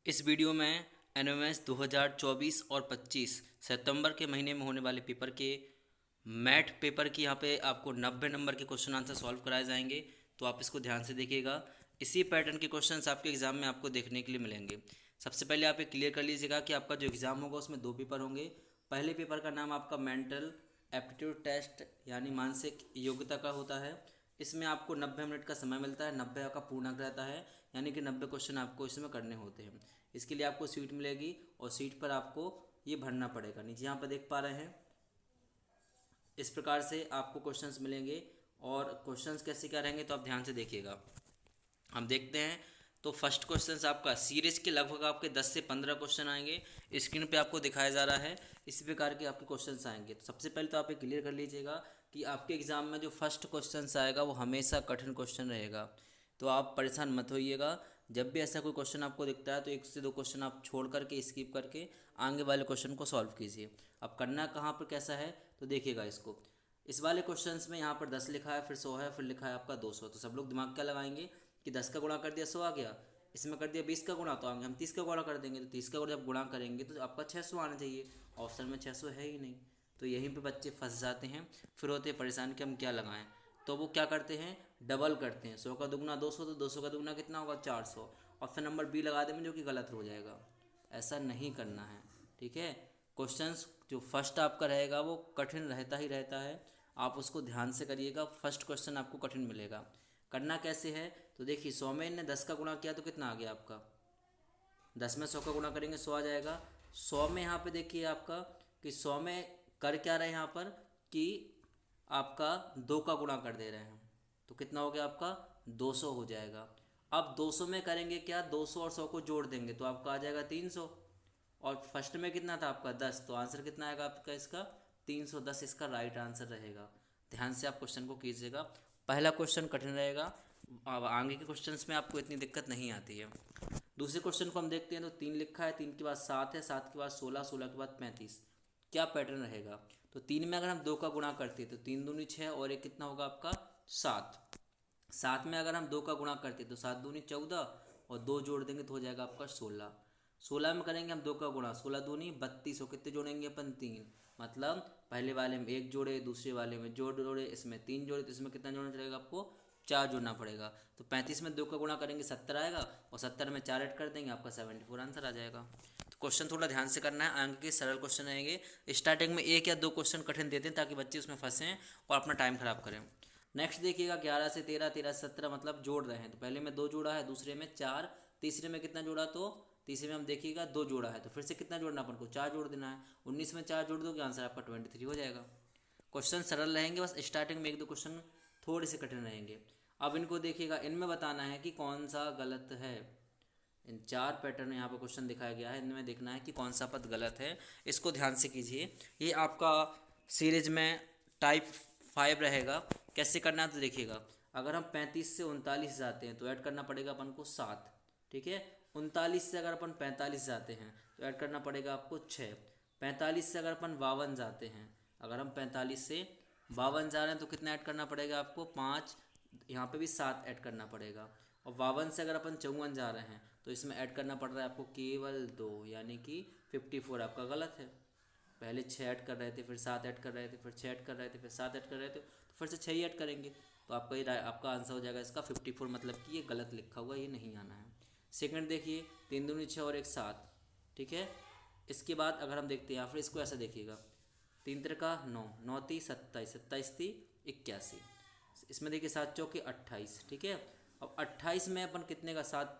इस वीडियो में एनएमएस 2024 और 25 सितंबर के महीने में होने वाले पेपर के मैथ पेपर की यहाँ पे आपको 90 नंबर के क्वेश्चन आंसर सॉल्व कराए जाएंगे। तो आप इसको ध्यान से देखिएगा। इसी पैटर्न के क्वेश्चंस आपके एग्जाम में आपको देखने के लिए मिलेंगे। सबसे पहले आप ये क्लियर कर लीजिएगा कि आपका जो एग्ज़ाम होगा उसमें दो पेपर होंगे। पहले पेपर का नाम आपका मेंटल एप्टीट्यूड टेस्ट यानी मानसिक योग्यता का होता है। इसमें आपको 90 मिनट का समय मिलता है, 90 का पूर्णांक रहता है, यानी कि 90 क्वेश्चन आपको इसमें करने होते हैं। इसके लिए आपको सीट मिलेगी और सीट पर आपको ये भरना पड़ेगा। नीचे यहाँ पर देख पा रहे हैं, इस प्रकार से आपको क्वेश्चंस मिलेंगे। और क्वेश्चंस कैसे क्या रहेंगे तो आप ध्यान से देखिएगा। हम देखते हैं। तो फर्स्ट क्वेश्चन आपका सीरीज के लगभग आपके 10 से 15 क्वेश्चन आएंगे। स्क्रीन पे आपको दिखाया जा रहा है, इसी प्रकार के आपके क्वेश्चंस आएंगे। तो सबसे पहले तो आप ये क्लियर कर लीजिएगा कि आपके एग्जाम में जो फर्स्ट क्वेश्चन आएगा वो हमेशा कठिन क्वेश्चन रहेगा। तो आप परेशान मत होइएगा। जब भी ऐसा कोई क्वेश्चन आपको दिखता है तो एक से दो क्वेश्चन आप छोड़ करके स्किप करके आगे वाले क्वेश्चन को सॉल्व कीजिए। अब करना कहाँ पर कैसा है तो देखिएगा इसको। इस वाले क्वेश्चंस में यहाँ पर 10 लिखा है, फिर 100 है, फिर लिखा है आपका 200। तो सब लोग दिमाग क्या लगाएंगे कि 10 का गुणा कर दिया 100 आ गया, इसमें कर दिया 20 का गुणा तो आगे हम 30 का गुणा कर देंगे। तो 30 का जब गुणा करेंगे तो आपका 600 आना चाहिए। ऑप्शन में 600 है ही नहीं, तो यहीं पे बच्चे फंस जाते हैं। फिर होते हैं परेशान कि हम क्या लगाएं। तो वो क्या करते हैं, डबल करते हैं। 100 का दुगुना 200, तो 200 का दुगुना कितना होगा 400। ऑप्शन नंबर बी लगा देंगे जो कि गलत हो जाएगा। ऐसा नहीं करना है, ठीक है। क्वेश्चंस जो फर्स्ट आपका रहेगा वो कठिन रहता ही रहता है, आप उसको ध्यान से करिएगा। फर्स्ट क्वेश्चन आपको कठिन मिलेगा। करना कैसे है तो देखिए, 100 में ने 10 का गुणा किया तो कितना आ गया आपका, 10 में 100 का गुणा करेंगे 100 आ जाएगा। 100 में यहाँ पे देखिए आपका कि 100 में कर क्या रहे हैं यहाँ पर कि आपका 2 का गुणा कर दे रहे हैं, तो कितना हो गया आपका 200 हो जाएगा। अब 200 में करेंगे क्या, 200 और 100 को जोड़ देंगे तो आपका आ जाएगा 300। और फर्स्ट में कितना था आपका 10, तो आंसर कितना आएगा आपका इसका 310। इसका राइट आंसर रहेगा। ध्यान से आप क्वेश्चन को कीजिएगा। पहला क्वेश्चन कठिन रहेगा, अब आगे के क्वेश्चंस में आपको इतनी दिक्कत नहीं आती है। दूसरे क्वेश्चन को हम देखते हैं। तो 3 लिखा है, 3 के बाद 7 है, 7 के बाद 16, 16 के बाद 35। क्या पैटर्न रहेगा, तो 3 में अगर हम 2 का गुणा करते हैं तो 3 दूनी 6 और एक कितना होगा आपका 7। 7 में अगर हम 2 का गुणा करते हैं तो 7 दूनी 14 और 2 जोड़ देंगे तो हो जाएगा आपका 16। 16 में करेंगे हम 2 का गुणा, 16 दूनी 32 और कितने जोड़ेंगे अपन 3। मतलब पहले वाले में 1 जोड़े, दूसरे वाले में जोड़े, इसमें 3 जोड़े, तो इसमें कितना जोड़ना पड़ेगा आपको 4 जोड़ना पड़ेगा। तो 35 में 2 का गुणा करेंगे 70 आएगा और 70 में 4 ऐड कर देंगे आपका 74 आंसर आ जाएगा। तो क्वेश्चन थोड़ा ध्यान से करना है, आगे के सरल क्वेश्चन रहेंगे। स्टार्टिंग में 1 या 2 क्वेश्चन कठिन देते हैं ताकि बच्चे उसमें फंसें और अपना टाइम खराब करें। नेक्स्ट देखिएगा 11 से 13, 13 से 17 मतलब जोड़ रहे हैं। तो पहले में 2 जोड़ा है, दूसरे में 4, तीसरे में कितना जोड़ा, तो तीसरे में हम देखिएगा 2 जोड़ा है, तो फिर से कितना जोड़ना अपन को 4 जोड़ देना है। 19 में 4 जोड़ दोगे आंसर आपका 23 हो जाएगा। क्वेश्चन सरल रहेंगे, बस स्टार्टिंग में 1 2 क्वेश्चन थोड़े से कठिन रहेंगे। अब इनको देखिएगा, इनमें बताना है कि कौन सा गलत है। इन 4 पैटर्न यहाँ पर क्वेश्चन दिखाया गया है, इनमें देखना है कि कौन सा पद गलत है। इसको ध्यान से कीजिए। ये आपका सीरीज में टाइप 5 रहेगा। कैसे करना है तो देखिएगा, अगर हम 35 से 39 जाते हैं तो ऐड करना पड़ेगा अपन को 7, ठीक है। 39 से अगर अपन 45 जाते हैं तो ऐड करना पड़ेगा आपको 6। 45 से अगर अपन 52 जाते हैं, अगर हम 45 से 52 जा रहे हैं तो कितना ऐड करना पड़ेगा आपको 5, यहाँ पे भी 7 ऐड करना पड़ेगा। और 52 से अगर अपन 54 जा रहे हैं तो इसमें ऐड करना पड़ रहा है आपको केवल 2, यानी कि 54 आपका गलत है। पहले 6 ऐड कर रहे थे, फिर 7 ऐड कर रहे थे, फिर 6 ऐड कर रहे थे, फिर 7 ऐड कर रहे थे, तो फिर से 6 ही ऐड करेंगे तो आपका ये आपका आंसर हो जाएगा इसका 54। मतलब कि ये गलत लिखा हुआ, ये नहीं आना है। सेकंड देखिए, 3 दूनी 6 और 1 7, ठीक है। इसके बाद अगर हम देखते हैं, या फिर इसको ऐसा देखिएगा, 3 त्रिका 9, 9 ती 27, 27 ती 81। इसमें देखिए 7 चौके 28, ठीक है। अब 28 में अपन कितने का 7,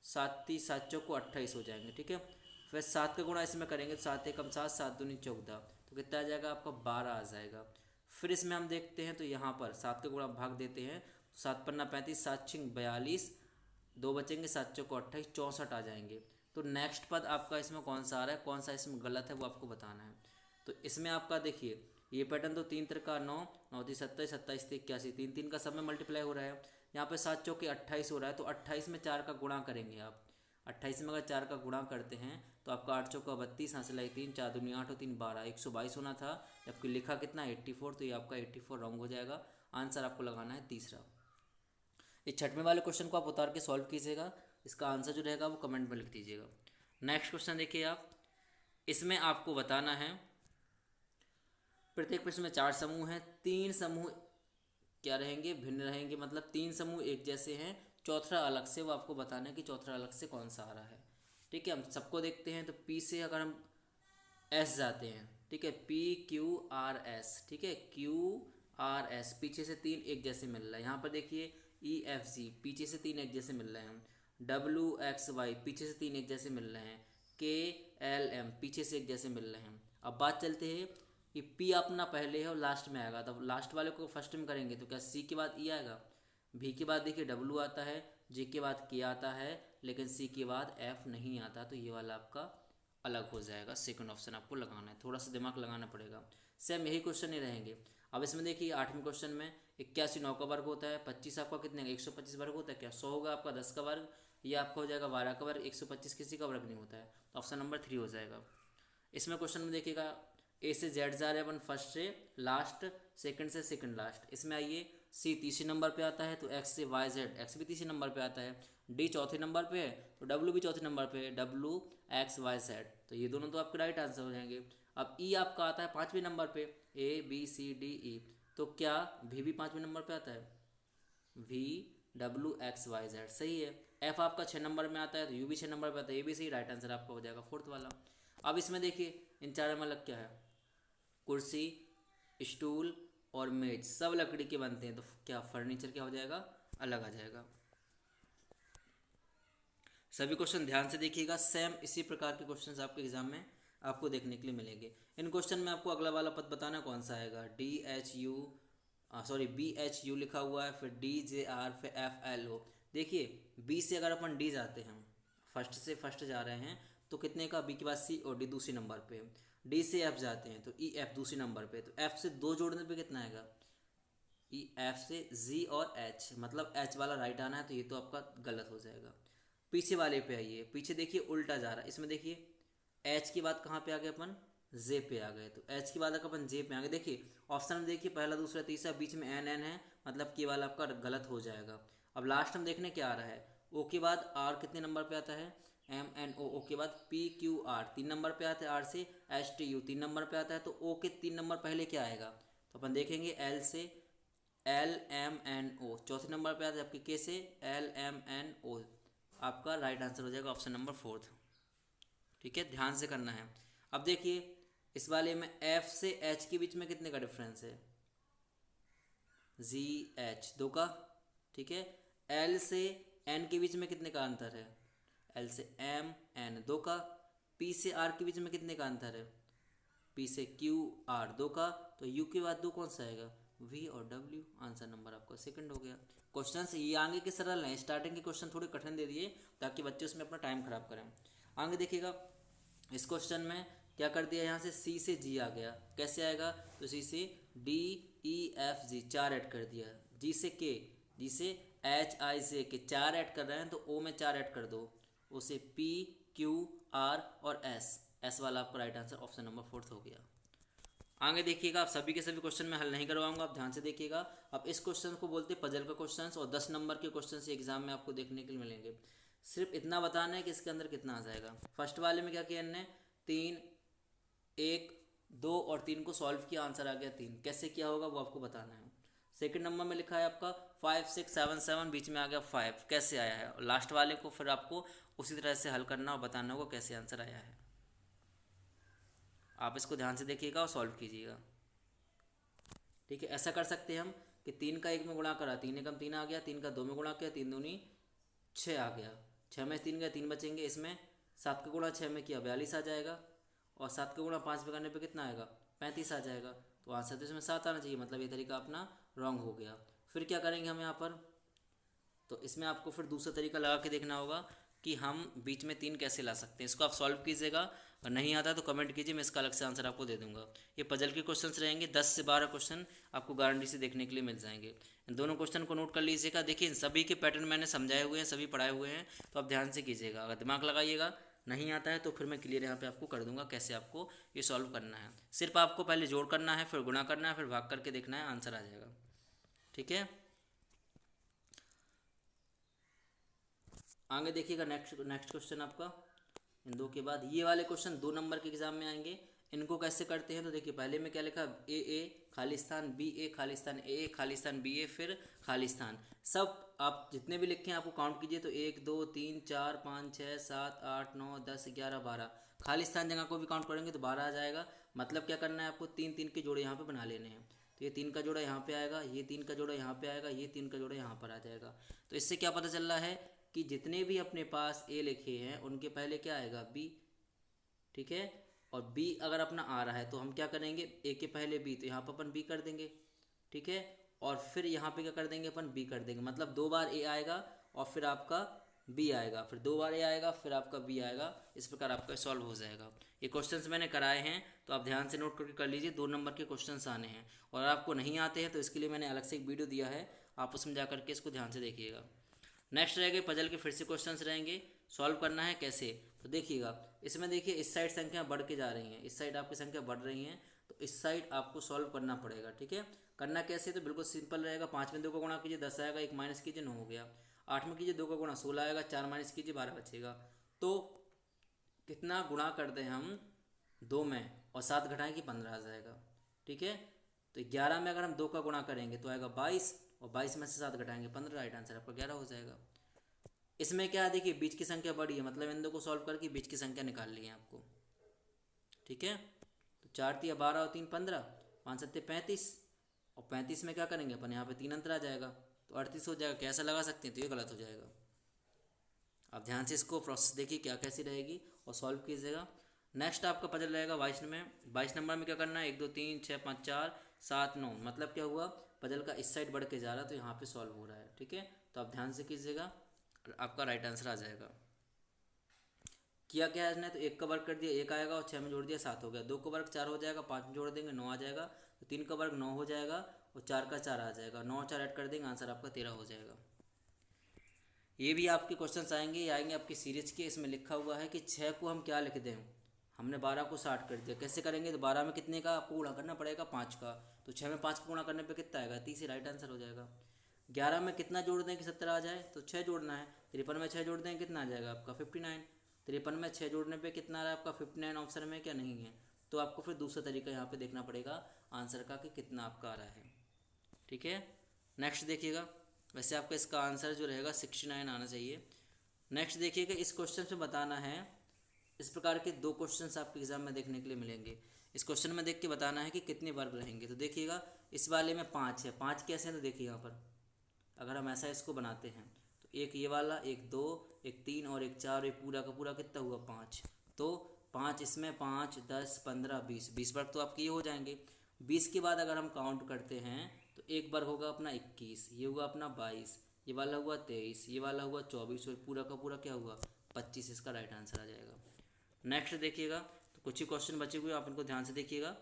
7 ती 7 चौको 28 हो जाएंगे, ठीक है। फिर 7 का गुणा इसमें करेंगे तो 7 एकम 7, 7 दूनी 14, तो कितना आ जाएगा आपका 12 आ जाएगा। फिर इसमें हम देखते हैं तो यहाँ पर 7 का गुणा भाग देते हैं, 7 पन्ना 35, 7 छिंग 42, 2 बचेंगे, 7 चौको 28, 64 आ जाएंगे। तो नेक्स्ट पद आपका इसमें कौन सा आ रहा है, कौन सा इसमें गलत है वो आपको बताना है। तो इसमें आपका देखिए ये पैटर्न, तो 3 त्रिका 9, 9 ती 27, 27 ती 81, 3 3 का सब में मल्टीप्लाई हो रहा है। यहाँ पे 7 चौके 28 हो रहा है, तो 28 में 4 का गुणा करेंगे आप। 28 में अगर 4 का गुणा करते हैं तो आपका 8 चौका 32, हासिल आई 3, 4 दूनी 8 और 3 12, 122 होना था, जबकि लिखा कितना 84, तो ये आपका 84 रॉन्ग हो जाएगा। आंसर आपको लगाना है तीसरा। इस छठवें वाले क्वेश्चन को आप उतार के सॉल्व कीजिएगा। इसका आंसर जो रहेगा वो कमेंट में लिख दीजिएगा। नेक्स्ट क्वेश्चन देखिए आप, इसमें आपको बताना है प्रत्येक प्रश्न में 4 समूह हैं, 3 समूह क्या रहेंगे, भिन्न रहेंगे, मतलब 3 समूह एक जैसे हैं, चौथा अलग से, वो आपको बताना है कि चौथा अलग से कौन सा आ रहा है। ठीक है, हम सबको देखते हैं। तो पी से अगर हम एस जाते हैं, ठीक है, पी क्यू आर एस, ठीक है, क्यू आर एस, पीछे से 3 एक जैसे मिल रहा है। यहाँ पर देखिए ई एफ जी, पीछे से 3 एक जैसे मिल रहे हैं। डब्ल्यू एक्स वाई, पीछे से 3 एक जैसे मिल रहे हैं। के एल एम, पीछे से एक जैसे मिल रहे हैं। अब बात चलते हैं कि पी अपना पहले है और लास्ट में आएगा, तब लास्ट वाले को फर्स्ट में करेंगे तो क्या सी के बाद ई आएगा, भी के बाद देखिए डब्ल्यू आता है, जे के बाद के आता है, लेकिन सी के बाद एफ नहीं आता, तो ये वाला आपका अलग हो जाएगा। सेकंड ऑप्शन आपको लगाना है, थोड़ा सा दिमाग लगाना पड़ेगा। सेम यही क्वेश्चन नहीं रहेंगे। अब इसमें देखिए 8वें क्वेश्चन में 81 9 का वर्ग होता है, 25 आपका कितने का 125 वर्ग होता है, क्या 100 होगा आपका 10 का वर्ग, ये आपका हो जाएगा 12 का वर्ग, 125 किसी का वर्ग नहीं होता है, तो ऑप्शन नंबर 3 हो जाएगा। इसमें क्वेश्चन में देखिएगा ए से जेड जा रहे हैं अपन, फर्स्ट से लास्ट, सेकंड से सेकंड लास्ट। इसमें आइए सी तीसरे नंबर पे आता है, तो एक्स से वाई जेड, एक्स भी तीसरे नंबर पे आता है। डी चौथे नंबर पे है, तो डब्ल्यू भी चौथे नंबर पे है, डब्ल्यू एक्स वाई जेड, तो ये दोनों तो आपके राइट आंसर हो जाएंगे। अब ई आपका आता है 5वें नंबर पे, A B C D E, तो क्या वी भी 5वें नंबर पे आता है, V W X Y Z, सही है। एफ आपका 6 नंबर में आता है, तो यू भी 6 नंबर पे आता है, ये भी सही, राइट आंसर आपका हो जाएगा फोर्थ वाला। अब इसमें देखिए इन चारों में अलग क्या है, कुर्सी, स्टूल और मेज सब लकड़ी के बनते हैं, तो क्या फर्नीचर क्या हो जाएगा, अलग आ जाएगा। सभी क्वेश्चन ध्यान से देखिएगा, सेम इसी प्रकार के क्वेश्चंस आपके एग्जाम में आपको देखने के लिए मिलेंगे। इन क्वेश्चन में आपको अगला वाला पद बताना कौन सा आएगा, D H U, sorry B H U लिखा हुआ है, फिर डी जे आर, फिर एफ एल ओ। देखिए बी से अगर अपन डी जाते हैं, फर्स्ट से फर्स्ट जा रहे हैं, तो कितने का, बी के बाद सी और डी दूसरी नंबर पे। डी से एफ जाते हैं तो ई एफ दूसरी नंबर पे, तो एफ से 2 जोड़ने पे कितना आएगा, ई एफ से जी और एच, मतलब एच वाला राइट आना है, तो ये तो आपका गलत हो जाएगा। पीछे वाले पे आइए, पीछे देखिए उल्टा जा रहा है, इसमें देखिए एच के बाद कहाँ पे आ गए अपन, जे पे आ गए, तो एच के बाद अगर अपन जे पे आ गए, देखिए ऑप्शन में देखिए पहला दूसरा तीसरा, बीच में एन एन है, मतलब के वाला आपका गलत हो जाएगा। अब लास्ट में देखने क्या आ रहा है, ओ के बाद आर कितने नंबर पे आता है, एम एन ओ, के बाद पी क्यू आर 3 नंबर पे आता है, आर से एच टी यू 3 नंबर पे आता है, तो ओ के 3 नंबर पहले क्या आएगा, तो अपन देखेंगे एल से एल एम एन ओ चौथे नंबर पे आता है, जबकि के से एल एम एन ओ, आपका राइट आंसर हो जाएगा ऑप्शन नंबर 4। ठीक है, ध्यान से करना है। अब देखिए इस वाले में एफ से एच के बीच में कितने का डिफरेंस है, जी एच 2 का, ठीक है। एल से एन के बीच में कितने का अंतर है, एल से एम एन 2 का। पी से आर के बीच में कितने का अंतर है, पी से क्यू आर 2 का, तो यू के बाद 2 कौन सा आएगा, वी और डब्ल्यू, आंसर नंबर आपका सेकंड हो गया। क्वेश्चन ये आगे के सरल हैं, स्टार्टिंग के क्वेश्चन थोड़े कठिन दे दिए ताकि बच्चे उसमें अपना टाइम खराब करें। आगे देखिएगा इस क्वेश्चन में क्या कर दिया, यहाँ से सी से जी आ गया, कैसे आएगा, तो सी से D E F G 4 add कर दिया, जी से के, जी से एच आई जे के 4 ऐड कर रहे हैं, तो ओ में 4 ऐड कर दो, ओ से पी क्यू आर और एस, एस वाला आपका राइट आंसर ऑप्शन नंबर 4 हो गया। आगे देखिएगा, आप सभी के सभी क्वेश्चन में हल नहीं करवाऊंगा, आप ध्यान से देखिएगा। अब इस क्वेश्चन को बोलते हैं पजल का क्वेश्चन, और 10 नंबर के क्वेश्चन एग्जाम में आपको देखने के लिए मिलेंगे। सिर्फ इतना बताना है कि इसके अंदर कितना आ जाएगा। फर्स्ट वाले में क्या किया हमने, 3 1 2 और 3 को सॉल्व किया, आंसर आ गया 3, कैसे किया होगा वो आपको बताना है। सेकंड नंबर में लिखा है आपका 5 6 7 7, बीच में आ गया 5, कैसे आया है, और लास्ट वाले को फिर आपको उसी तरह से हल करना और बताना होगा कैसे आंसर आया है। आप इसको ध्यान से देखिएगा और सॉल्व कीजिएगा। ठीक है, ऐसा कर सकते हैं हम कि 3 का 1 में गुणा करा, 3 एकम 3 आ गया, 3 का 2 में गुणा किया, 3 दूनी 6 आ गया, 6 में 3 गया, 3 बचेंगे, इसमें 7 का गुणा 6 में किया 42 आ जाएगा, और 7 का गुणा 5 में करने पे कितना आएगा, 35 आ जाएगा, तो आंसर तो इसमें 7 आना चाहिए, मतलब ये तरीका अपना रॉन्ग हो गया। फिर क्या करेंगे हम यहाँ पर, तो इसमें आपको फिर दूसरा तरीका लगा के देखना होगा कि हम बीच में 3 कैसे ला सकते हैं। इसको आप सॉल्व कीजिएगा, और नहीं आता तो कमेंट कीजिए, मैं इसका अलग से आंसर आपको दे दूंगा। ये पजल के क्वेश्चंस रहेंगे, 10 से 12 क्वेश्चन आपको गारंटी से देखने के लिए मिल जाएंगे। इन दोनों क्वेश्चन को नोट कर लीजिएगा। देखिए इन सभी के पैटर्न मैंने समझाए हुए हैं, सभी पढ़ाए हुए हैं, तो आप ध्यान से कीजिएगा। अगर दिमाग लगाइएगा नहीं आता है तो फिर मैं क्लियर यहाँ पे आपको कर दूंगा कैसे आपको ये सॉल्व करना है। सिर्फ आपको पहले जोड़ करना है, फिर गुणा करना है, फिर भाग करके देखना है, आंसर आ जाएगा। ठीक है, आगे देखिएगा नेक्स्ट क्वेश्चन आपका इन दो के बाद ये वाले क्वेश्चन 2 नंबर के एग्जाम में आएंगे। इनको कैसे करते हैं तो देखिए, पहले में क्या लिखा, ए खालिस्तान बी ए खालिस्तान ए खालिस्तान बी ए फिर खालिस्तान। सब आप जितने भी लिखे हैं आपको काउंट कीजिए, तो 1 2 3 4 5 6 7 8 9 10 11 12। खालिस्तान जगह को भी काउंट करेंगे तो 12 आ जाएगा। मतलब क्या करना है आपको, 3 3 के जोड़े यहाँ पे बना लेने हैं। तो ये 3 का जोड़ा यहाँ पे आएगा, ये 3 का जोड़ा यहाँ पे आएगा, ये 3 का जोड़ा यहाँ पर आ जाएगा। तो इससे क्या पता चल रहा है कि जितने भी अपने पास ए लिखे हैं उनके पहले क्या आएगा, बी। ठीक है, और बी अगर अपना आ रहा है तो हम क्या करेंगे, ए के पहले बी, तो यहाँ पर अपन बी कर देंगे। ठीक है, और फिर यहाँ पे क्या कर देंगे, अपन बी कर देंगे। मतलब 2 बार ए आएगा और फिर आपका बी आएगा, फिर 2 बार ए आएगा फिर आपका बी आएगा। इस प्रकार आपका सॉल्व हो जाएगा। ये क्वेश्चंस मैंने कराए हैं, तो आप ध्यान से नोट करके कर लीजिए। 2 नंबर के क्वेश्चंस आने हैं, और आपको नहीं आते हैं तो इसके लिए मैंने अलग से एक वीडियो दिया है, आप उसमें जा करके इसको ध्यान से देखिएगा। नेक्स्ट रहेंगे पजल के फिर से क्वेश्चंस रहेंगे, सॉल्व करना है कैसे। तो देखिएगा, इसमें देखिए इस साइड संख्या बढ़ के जा रही हैं, इस साइड आपकी संख्या बढ़ रही हैं, तो इस साइड आपको सॉल्व करना पड़ेगा। ठीक है, करना कैसे, तो बिल्कुल सिंपल रहेगा। 5 में 2 का गुणा कीजिए 10 आएगा, 1 माइनस कीजिए 9 हो गया। 8 में कीजिए 2 का गुणा 16 आएगा, 4 माइनस कीजिए 12 बचेगा। तो कितना गुणा करते हैं हम 2 में, और 7 घटाएं कि 15 आ जाएगा। ठीक है, तो 11 में अगर हम 2 का गुणा करेंगे तो आएगा 22, और 22 में से 7 घटाएंगे 15, राइट आंसर आपका 11 हो जाएगा। इसमें क्या है, देखिए बीच की संख्या बड़ी है, मतलब इन दो को सॉल्व करके बीच की संख्या निकाल ली है आपको। ठीक है, तो 4 तिया 12 और 3 15, 5 सत्ते 35, और 35 में क्या करेंगे अपन, यहाँ पे 3 अंतर आ जाएगा तो 38 हो जाएगा। कैसा लगा सकते हैं, तो ये गलत हो जाएगा। आप ध्यान से इसको प्रोसेस देखिए क्या कैसी रहेगी और सॉल्व कीजिएगा। नेक्स्ट आपका पजल रहेगा 22 नंबर में क्या करना है, 1 2 3 6 5 4 7 9। मतलब क्या हुआ, पजल का इस साइड बढ़ के जा रहा है तो यहाँ पे सॉल्व हो रहा है। ठीक है, तो आप ध्यान से कीजिएगा, आपका राइट आंसर आ जाएगा। किया क्या है इसने, तो 1 का वर्ग कर दिया 1 आएगा, और 6 में जोड़ दिया 7 हो गया। 2 का वर्ग 4 हो जाएगा, 5 में जोड़ देंगे 9 आ जाएगा। तो 3 का वर्ग 9 हो जाएगा, और 4 का 4 आ जाएगा। 9 4 ऐड कर देंगे, आंसर आपका 13 हो जाएगा। ये भी आपके क्वेश्चन आएंगे, आएंगे आपकी सीरीज के। इसमें लिखा हुआ है कि 6 को हम क्या लिख दें, हमने 12 को 60 कर दिया। कैसे करेंगे, तो 12 में कितने का आपको गुणा करना पड़ेगा, 5 का। तो 6 में 5 का गुणा करने पे कितना आएगा, 30, राइट आंसर हो जाएगा। 11 में कितना जोड़ दें कि 17 आ जाए, तो 6 जोड़ना है। 53 में 6 जोड़ दें कितना आ जाएगा आपका 59। 53 में 6 जोड़ने पे कितना आ रहा है आपका 59, ऑप्शन में क्या नहीं है। तो आपको फिर दूसरा तरीका यहाँ पे देखना पड़ेगा आंसर का कि कितना आपका आ रहा है। ठीक है, नेक्स्ट देखिएगा। वैसे आपका इसका आंसर जो रहेगा 69 आना चाहिए। नेक्स्ट देखिएगा, इस क्वेश्चन से बताना है, इस प्रकार के 2 क्वेश्चन आपके एग्जाम में देखने के लिए मिलेंगे। इस क्वेश्चन में देख के बताना है कि कितने वर्ग रहेंगे। तो देखिएगा, इस वाले में 5 है। 5 कैसे हैं, तो देखिए यहाँ पर अगर हम ऐसा इसको बनाते हैं, तो एक ये वाला, एक 2, एक 3 और एक 4, ये पूरा का पूरा कितना हुआ 5। तो 5 इसमें 5 10 15 20, 20 वर्ग तो आपके ये हो जाएंगे। 20 के बाद अगर हम काउंट करते हैं तो एक वर्ग होगा अपना 21, ये हुआ अपना 22, ये वाला हुआ 23, ये वाला हुआ 24, और पूरा का पूरा क्या हुआ 25। इसका राइट आंसर आ जाएगा। नेक्स्ट देखिएगा, तो कुछ ही क्वेश्चन बचे हुए, आप इनको ध्यान से देखिएगा।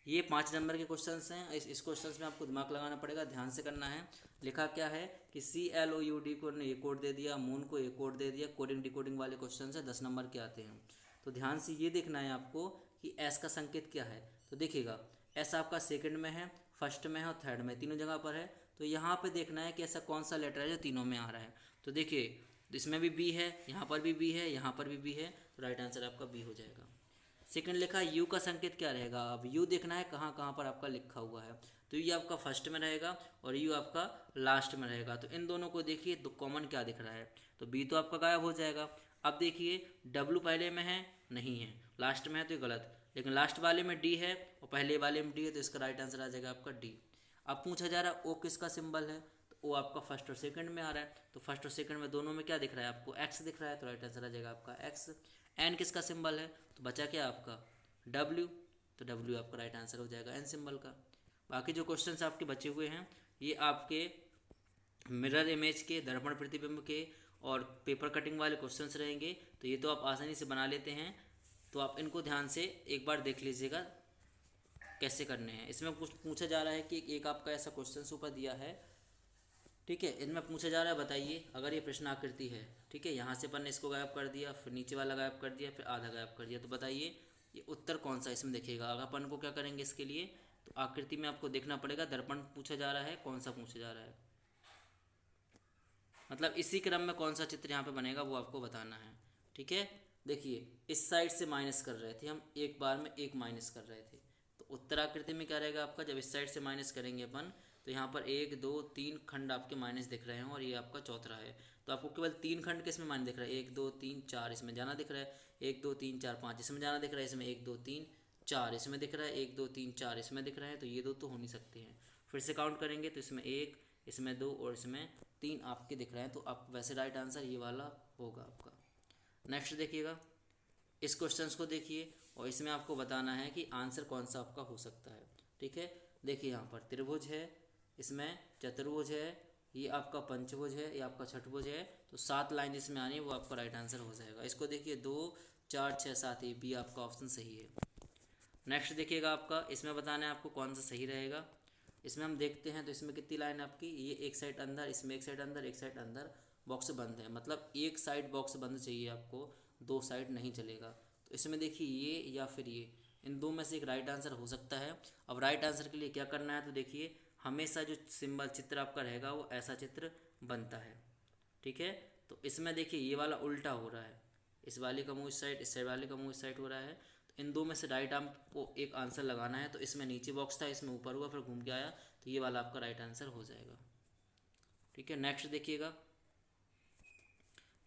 ये 5 नंबर के क्वेश्चंस हैं। इस क्वेश्चंस में आपको दिमाग लगाना पड़ेगा, ध्यान से करना है। लिखा क्या है कि CLOUD को ने ये कोड दे दिया, मून को ये कोड दे दिया। कोडिंग डिकोडिंग वाले क्वेश्चन है, 10 नंबर के आते हैं। तो ध्यान से ये देखना है आपको कि एस का संकेत क्या है। तो देखिएगा, एस आपका सेकंड में है, फर्स्ट में है और थर्ड में, तीनों जगह पर है। तो यहाँ पे देखना है कि ऐसा कौन सा लेटर है जो तीनों में आ रहा है। तो देखिए, इसमें भी बी है, यहाँ पर भी बी है, यहाँ पर भी बी है, तो राइट आंसर आपका बी हो जाएगा। सेकंड लिखा यू का संकेत क्या रहेगा। अब यू देखना है कहाँ कहाँ पर आपका लिखा हुआ है। तो ये आपका फर्स्ट में रहेगा और यू आपका लास्ट में रहेगा। तो इन दोनों को देखिए, तो कॉमन क्या दिख रहा है, तो बी तो आपका गायब हो जाएगा। अब देखिए, डब्लू पहले में है, नहीं है, लास्ट में है तो ये गलत, लेकिन लास्ट वाले में डी है और पहले वाले में डी है, तो इसका राइट आंसर आ जाएगा आपका डी। अब पूछा जा रहा है ओ किसका सिंबल है, तो ओ आपका फर्स्ट और सेकंड में आ रहा है। तो फर्स्ट और सेकंड में दोनों में क्या दिख रहा है आपको, एक्स दिख रहा है, तो राइट आंसर आ जाएगा आपका एक्स। एन किसका सिंबल है, तो बचा क्या आपका डब्ल्यू, तो डब्ल्यू आपका राइट आंसर हो जाएगा एन सिंबल का। बाकी जो क्वेश्चंस आपके बचे हुए हैं ये आपके मिरर इमेज के, दर्पण प्रतिबिंब के और पेपर कटिंग वाले क्वेश्चंस रहेंगे। तो ये तो आप आसानी से बना लेते हैं, तो आप इनको ध्यान से एक बार देख लीजिएगा कैसे करने हैं। इसमें कुछ पूछा जा रहा है कि एक आपका ऐसा क्वेश्चन ऊपर दिया है, ठीक है, इनमें पूछा जा रहा है बताइए अगर ये प्रश्न आकृति है, ठीक है, यहाँ से अपन ने इसको गायब कर दिया, फिर नीचे वाला गायब कर दिया, फिर आधा गायब कर दिया, तो बताइए ये उत्तर कौन सा इसमें देखिएगा। अगर अपन को क्या करेंगे इसके लिए, तो आकृति में आपको देखना पड़ेगा दर्पण पूछा जा रहा है, कौन सा पूछा जा रहा है, मतलब इसी क्रम में कौन सा चित्र यहाँ पे बनेगा वो आपको बताना है। ठीक है, देखिए इस साइड से माइनस कर रहे थे हम, एक बार में एक माइनस कर रहे थे। तो उत्तराकृति में क्या रहेगा आपका, जब इस साइड से माइनस करेंगे अपन तो यहाँ पर 1 2 3 खंड आपके माइनस दिख रहे हैं और ये आपका चौथा है। तो आपको केवल 3 खंड किस में माइनस दिख रहा है, 1 2 3 4 इसमें जाना दिख रहा है, 1 2 3 4 5 इसमें जाना दिख रहा है, इसमें 1 2 3 4 इसमें दिख रहा है, 1 2 3 4 इसमें दिख रहा है। तो ये दो तो हो नहीं सकते हैं। फिर से काउंट करेंगे तो इसमें 1, इसमें 2 और इसमें 3 आपके दिख रहे हैं। तो आप वैसे राइट आंसर ये वाला होगा आपका। नेक्स्ट देखिएगा, इस क्वेश्चन को देखिए और इसमें आपको बताना है कि आंसर कौन सा आपका हो सकता है। ठीक है, देखिए यहाँ पर त्रिभुज है, इसमें चतुर्भुज है, ये आपका पंचभुज है, ये आपका छठभुज है। तो 7 लाइन जिसमें आनी है वो आपका राइट आंसर हो जाएगा। इसको देखिए 2 4 6 7 ये बी आपका ऑप्शन सही है। नेक्स्ट देखिएगा आपका, इसमें बताना है आपको कौन सा सही रहेगा। इसमें हम देखते हैं तो इसमें कितनी लाइन आपकी, ये एक साइड अंदर, इसमें एक साइड अंदर, एक साइड अंदर, बॉक्स बंद है। मतलब एक साइड बॉक्स बंद चाहिए आपको, दो साइड नहीं चलेगा। तो इसमें देखिए ये या फिर ये, इन दो में से एक राइट आंसर हो सकता है। अब राइट आंसर के लिए क्या करना है, तो देखिए हमेशा जो सिंबल चित्र आपका रहेगा वो ऐसा चित्र बनता है। ठीक है, तो इसमें देखिए ये वाला उल्टा हो रहा है, इस वाले का मुँह इस साइड, इस साइड वाले का मुँह इस साइड हो रहा है। तो इन दो में से राइट आपको एक आंसर लगाना है। तो इसमें नीचे बॉक्स था, इसमें ऊपर हुआ, फिर घूम के आया, तो ये वाला आपका राइट आंसर हो जाएगा। ठीक है, नेक्स्ट देखिएगा,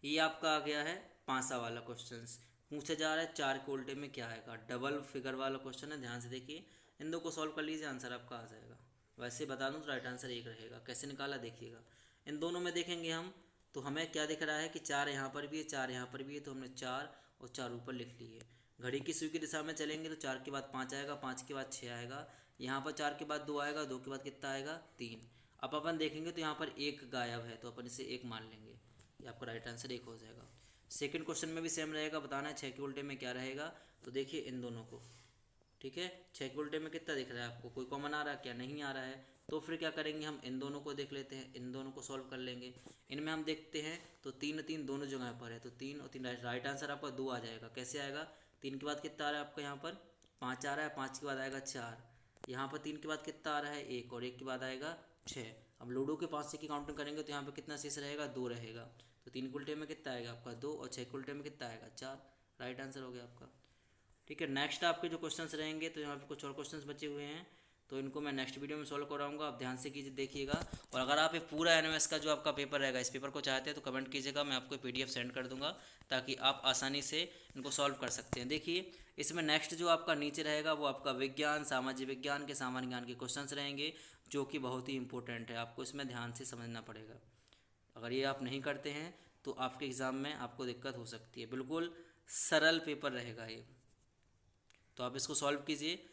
ये आपका आ गया है पांसा वाला क्वेश्चन। पूछा जा रहा है 4 के उल्टे में क्या आएगा, डबल फिगर वाला क्वेश्चन है, ध्यान से देखिए। इन दो को सॉल्व कर लीजिए, आंसर आपका आ जाएगा। वैसे बता दूं तो राइट आंसर एक रहेगा। कैसे निकाला देखिएगा, इन दोनों में देखेंगे हम तो हमें क्या दिख रहा है कि 4 यहाँ पर भी है, 4 यहाँ पर भी है। तो हमने 4 और 4 ऊपर लिख लिए। घड़ी की सुई की दिशा में चलेंगे तो 4 के बाद 5 आएगा, 5 के बाद 6 आएगा, यहाँ पर 4 के बाद 2 आएगा, 2 के बाद कितना आएगा 3। अब अपन देखेंगे तो यहाँ पर 1 गायब है, तो अपन इसे 1 मान लेंगे, ये आपका राइट आंसर 1 हो जाएगा। सेकंड क्वेश्चन में भी सेम रहेगा, बताना है 6 के उल्टे में क्या रहेगा। तो देखिए इन दोनों को, ठीक है, 6 के उल्टे में कितना दिख रहा है आपको, कोई कॉमन आ रहा है क्या, नहीं आ रहा है। तो फिर क्या करेंगे, हम इन दोनों को देख लेते हैं, इन दोनों को सॉल्व कर लेंगे। इनमें हम देखते हैं तो 3 3 दोनों जगह पर है, तो 3 और 3 राइट आंसर आपका 2 आ जाएगा। कैसे आएगा, 3 के बाद कितना आ रहा है आपका, यहाँ पर 5 आ रहा है, 5 के बाद आएगा 4, यहाँ पर 3 के बाद कितना आ रहा है 1, और 1 के बाद आएगा 6। अब लूडो के 5 से की काउंटिंग करेंगे तो यहाँ पर कितना शेष रहेगा, 2 रहेगा। तो 3 के उल्टे में कितना आएगा आपका 2, और 6 के उल्टे में कितना आएगा 4, राइट आंसर हो गया आपका। ठीक है, नेक्स्ट आपके जो क्वेश्चंस रहेंगे, तो यहाँ पे कुछ और क्वेश्चंस बचे हुए हैं, तो इनको मैं नेक्स्ट वीडियो में सॉल्व कराऊंगा। आप ध्यान से कीजिए, देखिएगा। और अगर आप ये पूरा एनएमएस का जो आपका पेपर रहेगा, इस पेपर को चाहते हैं तो कमेंट कीजिएगा, मैं आपको पीडीएफ सेंड कर दूंगा, ताकि आप आसानी से इनको सॉल्व कर सकते हैं। देखिए इसमें नेक्स्ट जो आपका नीचे रहेगा वो आपका विज्ञान, सामाजिक विज्ञान के, सामान्य ज्ञान के क्वेश्चंस रहेंगे, जो कि बहुत ही इंपॉर्टेंट है, आपको इसमें ध्यान से समझना पड़ेगा। अगर ये आप नहीं करते हैं तो आपके एग्ज़ाम में आपको दिक्कत हो सकती है। बिल्कुल सरल पेपर रहेगा ये, तो आप इसको सॉल्व कीजिए।